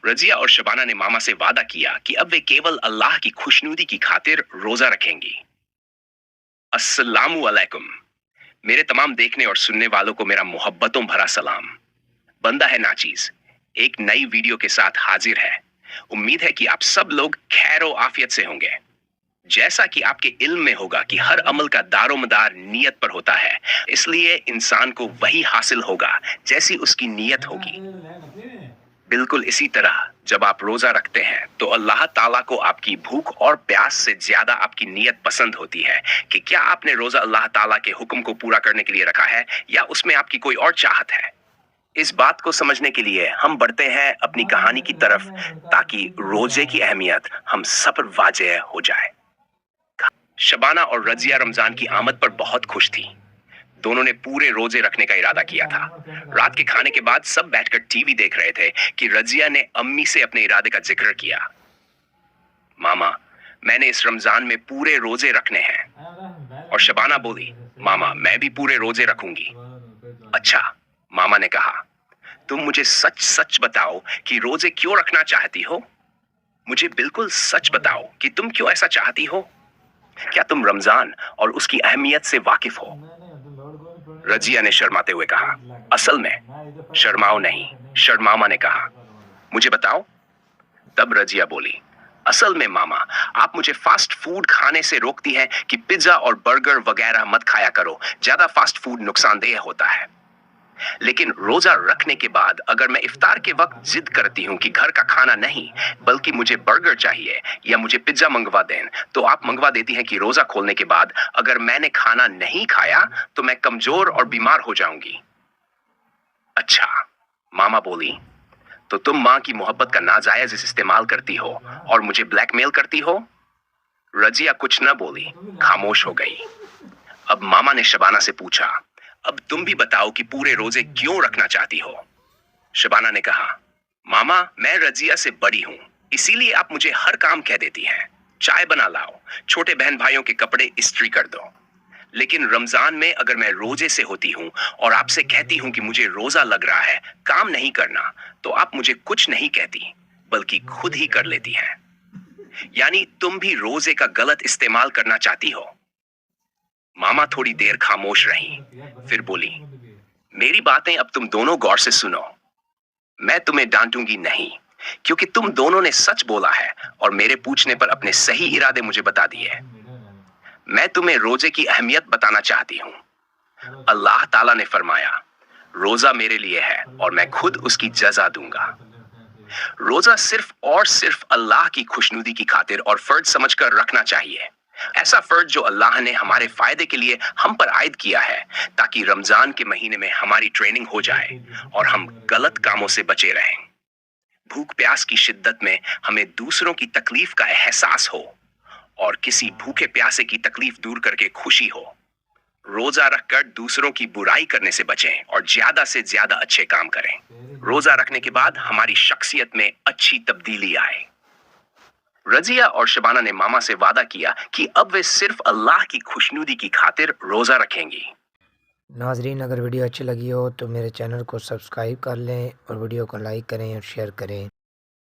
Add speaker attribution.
Speaker 1: रजिया और शबाना ने मामा से वादा किया कि अब वे केवल अल्लाह की खुशनुदी की खातिर रोजा रखेंगी। अस्सलामु अलैकुम। मेरे तमाम देखने और सुनने वालों को मेरा मोहब्बतों भरा सलाम। बंदा है नाचीज एक नई वीडियो के साथ हाजिर है। उम्मीद है कि आप सब लोग खैर आफियत से होंगे। जैसा कि आपके इल्म में होगा कि हर अमल का दारोमदार नीयत पर होता है, इसलिए इंसान को वही हासिल होगा जैसी उसकी नीयत होगी। बिल्कुल इसी तरह जब आप रोजा रखते हैं तो अल्लाह ताला को आपकी भूख और प्यास से ज्यादा आपकी नीयत पसंद होती है कि क्या आपने रोजा अल्लाह ताला के हुक्म को पूरा करने के लिए रखा है या उसमें आपकी कोई और चाहत है। इस बात को समझने के लिए हम बढ़ते हैं अपनी कहानी की तरफ, ताकि रोजे की अहमियत हम सब पर वाज़ेह हो जाए। शबाना और रजिया रमजान की आमद पर बहुत खुश थी। दोनों ने पूरे रोजे रखने का इरादा किया था। रात के खाने के बाद सब बैठकर टीवी देख रहे थे कि रजिया ने अम्मी से अपने इरादे का जिक्र किया। मामा, मैंने इस रमजान में पूरे रोजे रखने हैं। और शबाना बोली, मामा मैं भी पूरे रोजे रखूंगी। अच्छा, मामा ने कहा, तुम मुझे सच सच बताओ कि रोजे क्यों रखना चाहती हो। मुझे बिल्कुल सच बताओ कि तुम क्यों ऐसा चाहती हो। क्या तुम रमजान और उसकी अहमियत से वाकिफ हो। रजिया ने शर्माते हुए कहा, असल में शर्माओ नहीं, शर्मामा ने कहा, मुझे बताओ। तब रजिया बोली, असल में मामा आप मुझे फास्ट फूड खाने से रोकती हैं कि पिज्जा और बर्गर वगैरह मत खाया करो, ज्यादा फास्ट फूड नुकसानदेह होता है। लेकिन रोजा रखने के बाद अगर मैं इफ्तार के वक्त जिद करती हूँ कि घर का खाना नहीं बल्कि मुझे बर्गर चाहिए या मुझे पिज्जा मंगवा दें, तो आप मंगवा देती हैं कि रोजा खोलने के बाद अगर मैंने खाना नहीं खाया तो मैं कमजोर और बीमार हो जाऊंगी। अच्छा, मामा बोली, तो तुम माँ की मोहब्बत का नाजायज इस्तेमाल करती हो और मुझे ब्लैकमेल करती हो। रजिया कुछ न बोली, खामोश हो गई। अब मामा ने शबाना से पूछा, अब तुम भी बताओ कि पूरे रोजे क्यों रखना चाहती हो। शबाना ने कहा, मामा मैं रजिया से बड़ी हूँ, इसीलिए आप मुझे हर काम कह देती हैं। चाय बना लाओ, छोटे बहन भाइयों के कपड़े इस्त्री कर दो। लेकिन रमजान में अगर मैं रोजे से होती हूँ और आपसे कहती हूँ कि मुझे रोजा लग रहा है, काम नहीं करना, तो आप मुझे कुछ नहीं कहती बल्कि खुद ही कर लेती हैं। यानी तुम भी रोजे का गलत इस्तेमाल करना चाहती हो। मामा थोड़ी देर खामोश रही, फिर बोली, मेरी बातें अब तुम दोनों गौर से सुनो। मैं तुम्हें डांटूंगी नहीं, क्योंकि तुम दोनों ने सच बोला है और मेरे पूछने पर अपने सही इरादे मुझे बता दिए। मैं तुम्हें रोजे की अहमियत बताना चाहती हूँ। अल्लाह ताला ने फरमाया, रोजा मेरे लिए है और मैं खुद उसकी जजा दूंगा। रोजा सिर्फ और सिर्फ अल्लाह की खुशनुदी की खातिर और फर्ज समझकर रखना चाहिए। ऐसा फर्ज जो अल्लाह ने हमारे फायदे के लिए हम पर आयद किया है, ताकि रमजान के महीने में हमारी ट्रेनिंग हो जाए और हम गलत कामों से बचे रहें। भूख प्यास की शिद्दत में हमें दूसरों की तकलीफ का एहसास हो और किसी भूखे प्यासे की तकलीफ दूर करके खुशी हो। रोजा रखकर दूसरों की बुराई करने से बचें और ज्यादा से ज्यादा अच्छे काम करें। रोजा रखने के बाद हमारी शख्सियत में अच्छी तब्दीली आए। रजिया और शबाना ने मामा से वादा किया कि अब वे सिर्फ अल्लाह की खुशनुदी की खातिर रोजा रखेंगी।
Speaker 2: नाजरीन, अगर वीडियो अच्छी लगी हो तो मेरे चैनल को सब्सक्राइब कर लें और वीडियो को लाइक करें और शेयर करें।